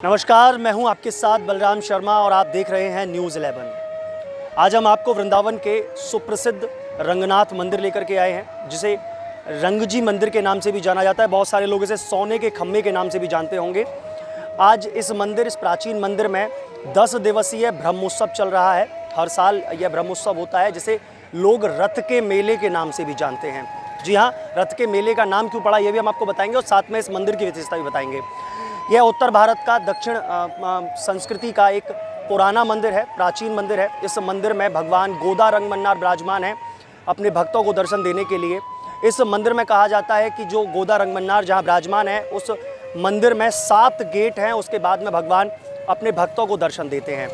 नमस्कार, मैं हूं आपके साथ बलराम शर्मा और आप देख रहे हैं न्यूज़ 11। आज हम आपको वृंदावन के सुप्रसिद्ध रंगनाथ मंदिर लेकर के आए हैं, जिसे रंगजी मंदिर के नाम से भी जाना जाता है। बहुत सारे लोग इसे सोने के खम्भे के नाम से भी जानते होंगे। आज इस प्राचीन मंदिर में 10 दिवसीय ब्रह्मोत्सव चल रहा है। हर साल यह ब्रह्मोत्सव होता है, जिसे लोग रथ के मेले के नाम से भी जानते हैं। जी हाँ, रथ के मेले का नाम क्यों पड़ा, यह भी हम आपको बताएंगे और साथ में इस मंदिर की विशेषता भी बताएंगे। यह उत्तर भारत का दक्षिण संस्कृति का एक पुराना मंदिर है, प्राचीन मंदिर है। इस मंदिर में भगवान गोदा रंगमन्नार विराजमान हैं अपने भक्तों को दर्शन देने के लिए। इस मंदिर में कहा जाता है कि जो गोदा रंगमन्नार जहाँ विराजमान है, उस मंदिर में 7 गेट हैं। उसके बाद में भगवान अपने भक्तों को दर्शन देते हैं।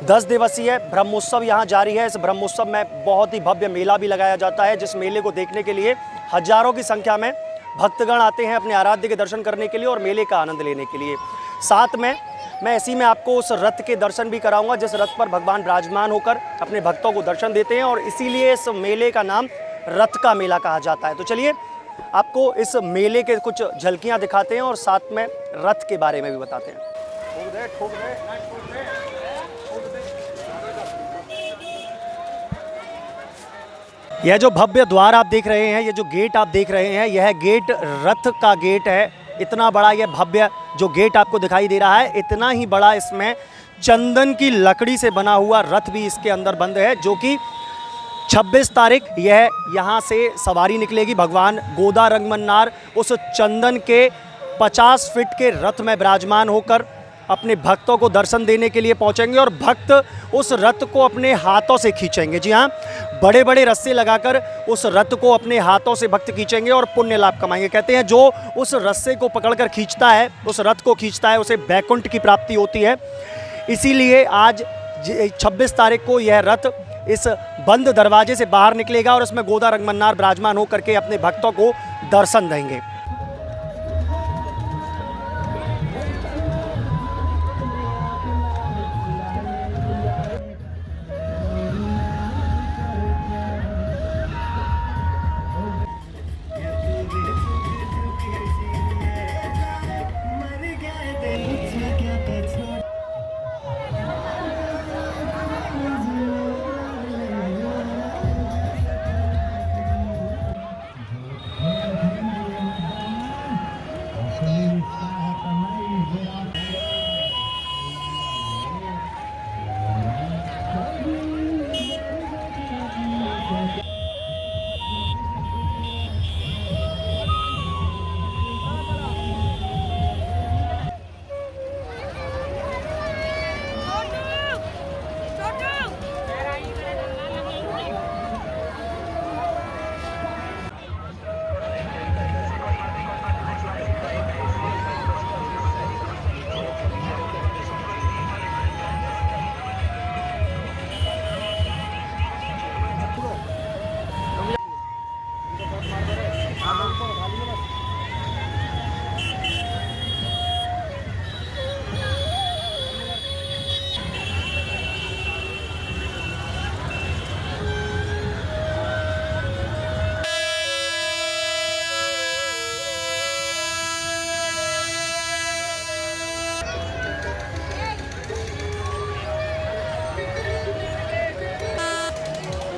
10 दिवसीय ब्रह्मोत्सव यहाँ जारी है। इस ब्रह्मोत्सव में बहुत ही भव्य मेला भी लगाया जाता है, जिस मेले को देखने के लिए हजारों की संख्या में भक्तगण आते हैं अपने आराध्य के दर्शन करने के लिए और मेले का आनंद लेने के लिए। साथ में मैं इसी में आपको उस रथ के दर्शन भी कराऊंगा, जिस रथ पर भगवान विराजमान होकर अपने भक्तों को दर्शन देते हैं, और इसीलिए इस मेले का नाम रथ का मेला कहा जाता है। तो चलिए आपको इस मेले के कुछ झलकियाँ दिखाते हैं और साथ में रथ के बारे में भी बताते हैं। यह जो भव्य द्वार आप देख रहे हैं, ये जो गेट आप देख रहे हैं, यह गेट रथ का गेट है। इतना बड़ा यह भव्य जो गेट आपको दिखाई दे रहा है, इतना ही बड़ा इसमें चंदन की लकड़ी से बना हुआ रथ भी इसके अंदर बंद है, जो कि 26 तारीख यह यहाँ से सवारी निकलेगी। भगवान गोदा रंगमन्नार उस चंदन के 50 फीट के रथ में विराजमान होकर अपने भक्तों को दर्शन देने के लिए पहुंचेंगे और भक्त उस रथ को अपने हाथों से खींचेंगे। जी हाँ, बड़े बड़े रस्से लगाकर उस रथ को अपने हाथों से भक्त खींचेंगे और पुण्य लाभ कमाएंगे। कहते हैं जो उस रस्से को पकड़कर खींचता है, उस रथ को खींचता है, उसे वैकुंठ की प्राप्ति होती है। इसीलिए आज 26 तारीख को यह रथ इस बंद दरवाजे से बाहर निकलेगा और इसमें गोदा रंगमन्नार विराजमान होकर के अपने भक्तों को दर्शन देंगे।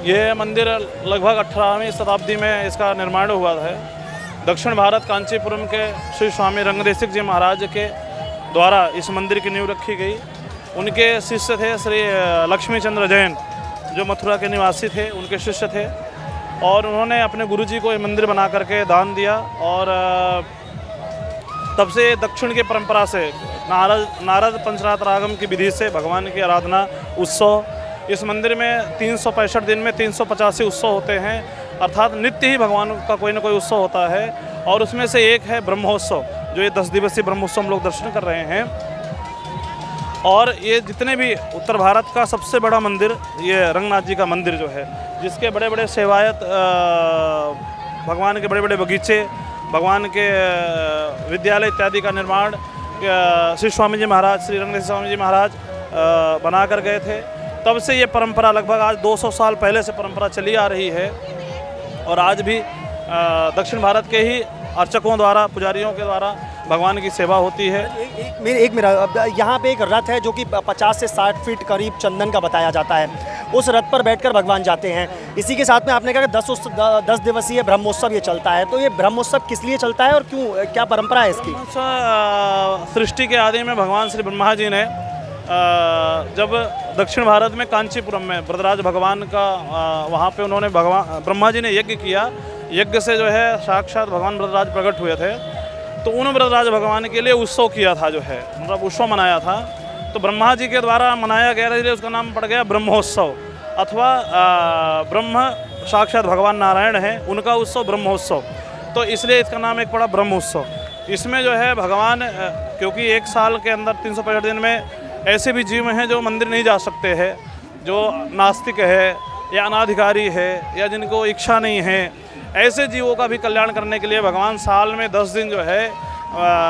ये मंदिर लगभग 18वीं शताब्दी में इसका निर्माण हुआ है। दक्षिण भारत कांचीपुरम के श्री स्वामी रंगदेसिक जी महाराज के द्वारा इस मंदिर की नींव रखी गई। उनके शिष्य थे श्री लक्ष्मी चंद्र जैन, जो मथुरा के निवासी थे, उनके शिष्य थे, और उन्होंने अपने गुरुजी को ये मंदिर बना करके दान दिया। और तब से दक्षिण की परंपरा से नारद पंचरात्र रागम की विधि से भगवान की आराधना उत्सव, इस मंदिर में 365 दिन में 385 उत्सव होते हैं, अर्थात नित्य ही भगवान का कोई ना कोई उत्सव होता है। और उसमें से एक है ब्रह्मोत्सव, जो ये 10 दिवसीय ब्रह्मोत्सव हम लोग दर्शन कर रहे हैं। और ये जितने भी उत्तर भारत का सबसे बड़ा मंदिर ये रंगनाथ जी का मंदिर जो है, जिसके बड़े बड़े सेवायत, भगवान के बड़े बड़े बगीचे, भगवान के विद्यालय इत्यादि का निर्माण श्री स्वामी जी महाराज, श्री रंगनाथ स्वामी जी महाराज बना कर गए थे। तब से ये परंपरा लगभग आज 200 साल पहले से परंपरा चली आ रही है। और आज भी दक्षिण भारत के ही अर्चकों द्वारा, पुजारियों के द्वारा भगवान की सेवा होती है। एक मेरा यहाँ पे एक रथ है जो कि 50 से 60 फीट करीब चंदन का बताया जाता है। उस रथ पर बैठकर भगवान जाते हैं। इसी के साथ में आपने कहा कि 10 दिवसीय ब्रह्मोत्सव ये चलता है। तो ये ब्रह्मोत्सव किस लिए चलता है और क्यों, क्या परंपरा है इसकी? सृष्टि के आदि में भगवान श्री ब्रह्मा जी ने जब दक्षिण भारत में कांचीपुरम में वरदराज भगवान का वहाँ पे उन्होंने भगवान ब्रह्मा जी ने यज्ञ किया। यज्ञ से जो है साक्षात भगवान वरदराज प्रकट हुए थे। तो उन वरदराज भगवान के लिए उत्सव किया था, जो है मतलब उत्सव मनाया था। तो ब्रह्मा जी के द्वारा मनाया गया, इसलिए उसका नाम पड़ गया ब्रह्मोत्सव, अथवा ब्रह्म साक्षात भगवान नारायण हैं, उनका उत्सव ब्रह्मोत्सव। तो इसलिए इसका नाम एक पड़ा ब्रह्मोत्सव। इसमें जो है भगवान, क्योंकि एक साल के अंदर 365 दिन में ऐसे भी जीव हैं जो मंदिर नहीं जा सकते हैं, जो नास्तिक है या अनाधिकारी है या जिनको इच्छा नहीं है, ऐसे जीवों का भी कल्याण करने के लिए भगवान साल में 10 दिन जो है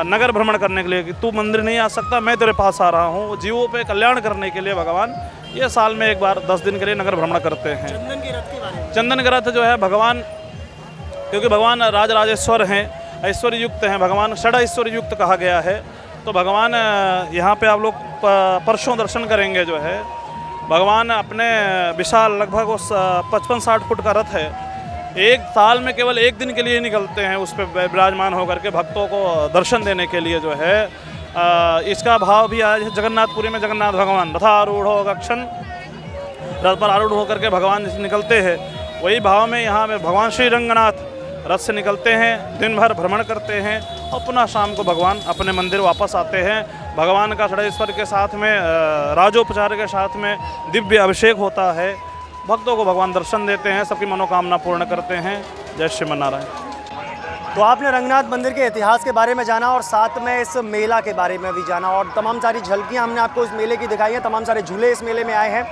नगर भ्रमण करने के लिए, कि तू मंदिर नहीं आ सकता, मैं तेरे पास आ रहा हूँ, जीवों पे कल्याण करने के लिए भगवान ये साल में एक बार 10 दिन के लिए नगर भ्रमण करते हैं। चंदन के रथ के बारे में? चंदन के रथ जो है भगवान, क्योंकि भगवान राजराजेश्वर हैं, ऐश्वर्य युक्त हैं, भगवान षड ऐश्वर्य युक्त कहा गया है। तो भगवान यहाँ पे आप लोग परसों दर्शन करेंगे, जो है भगवान अपने विशाल लगभग उस 55-60 फुट का रथ है, एक साल में केवल एक दिन के लिए निकलते हैं उस पर विराजमान होकर के भक्तों को दर्शन देने के लिए। जो है इसका भाव भी आज जगन्नाथपुरी में जगन्नाथ भगवान रथारूढ़ गक्षन, रथ पर आरूढ़ होकर के भगवान निकलते हैं। वही भाव में यहाँ में भगवान श्री रंगनाथ रथ से निकलते हैं, दिन भर भ्रमण करते हैं और पुनः शाम को भगवान अपने मंदिर वापस आते हैं। भगवान का षडेश्वर के साथ में राजोपचार के साथ में दिव्य अभिषेक होता है, भक्तों को भगवान दर्शन देते हैं, सबकी मनोकामना पूर्ण करते हैं। जय श्रीमन्नारायण। तो आपने रंगनाथ मंदिर के इतिहास के बारे में जाना और साथ में इस मेला के बारे में भी जाना, और तमाम सारी झलकियाँ हमने आपको इस मेले की दिखाई हैं। तमाम सारे झूले इस मेले में आए हैं,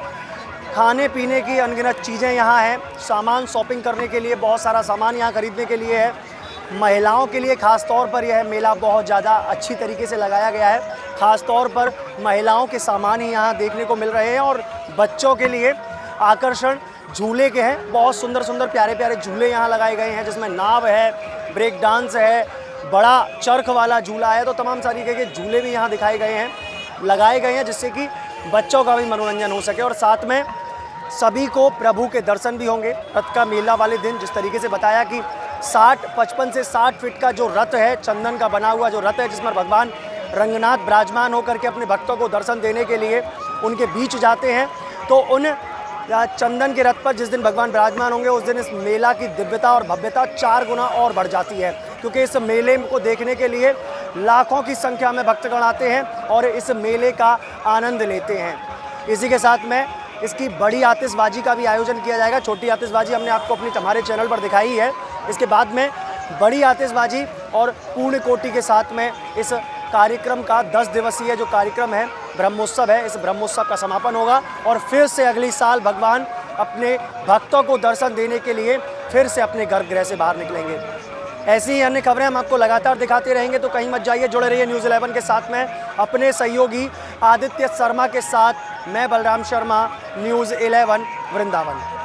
खाने पीने की अनगिनत चीज़ें यहाँ हैं, सामान शॉपिंग करने के लिए बहुत सारा सामान यहाँ खरीदने के लिए है। महिलाओं के लिए ख़ास तौर पर यह मेला बहुत ज़्यादा अच्छी तरीके से लगाया गया है। ख़ास तौर पर महिलाओं के सामान ही यहाँ देखने को मिल रहे हैं, और बच्चों के लिए आकर्षण झूले के हैं। बहुत सुंदर सुंदर प्यारे प्यारे झूले यहाँ लगाए गए हैं, जिसमें नाव है, ब्रेक डांस है, बड़ा चरख वाला झूला है। तो तमाम तरीके के झूले भी यहाँ दिखाए गए हैं, लगाए गए हैं, जिससे कि बच्चों का भी मनोरंजन हो सके और साथ में सभी को प्रभु के दर्शन भी होंगे। रथ का मेला वाले दिन जिस तरीके से बताया कि 55 से 60 फीट का जो रथ है, चंदन का बना हुआ जो रथ है, जिसमें भगवान रंगनाथ विराजमान होकर के अपने भक्तों को दर्शन देने के लिए उनके बीच जाते हैं। तो उन चंदन के रथ पर जिस दिन भगवान विराजमान होंगे, उस दिन इस मेला की दिव्यता और भव्यता 4 गुना और बढ़ जाती है, क्योंकि इस मेले को देखने के लिए लाखों की संख्या में भक्तगण आते हैं और इस मेले का आनंद लेते हैं। इसी के साथ में इसकी बड़ी आतिशबाजी का भी आयोजन किया जाएगा। छोटी आतिशबाजी हमने आपको हमारे चैनल पर दिखाई है। इसके बाद में बड़ी आतिशबाजी और पूर्ण कोटि के साथ में इस कार्यक्रम का 10 दिवसीय जो कार्यक्रम है, ब्रह्मोत्सव है, इस ब्रह्मोत्सव का समापन होगा और फिर से अगली साल भगवान अपने भक्तों को दर्शन देने के लिए फिर से अपने गर्भगृह से बाहर निकलेंगे। ऐसी ही अन्य खबरें हम आपको लगातार दिखाते रहेंगे, तो कहीं मत जाइए, जुड़े रहिए न्यूज़ 11 के साथ में अपने सहयोगी आदित्य शर्मा के साथ। मैं बलराम शर्मा, न्यूज़ 11 वृंदावन।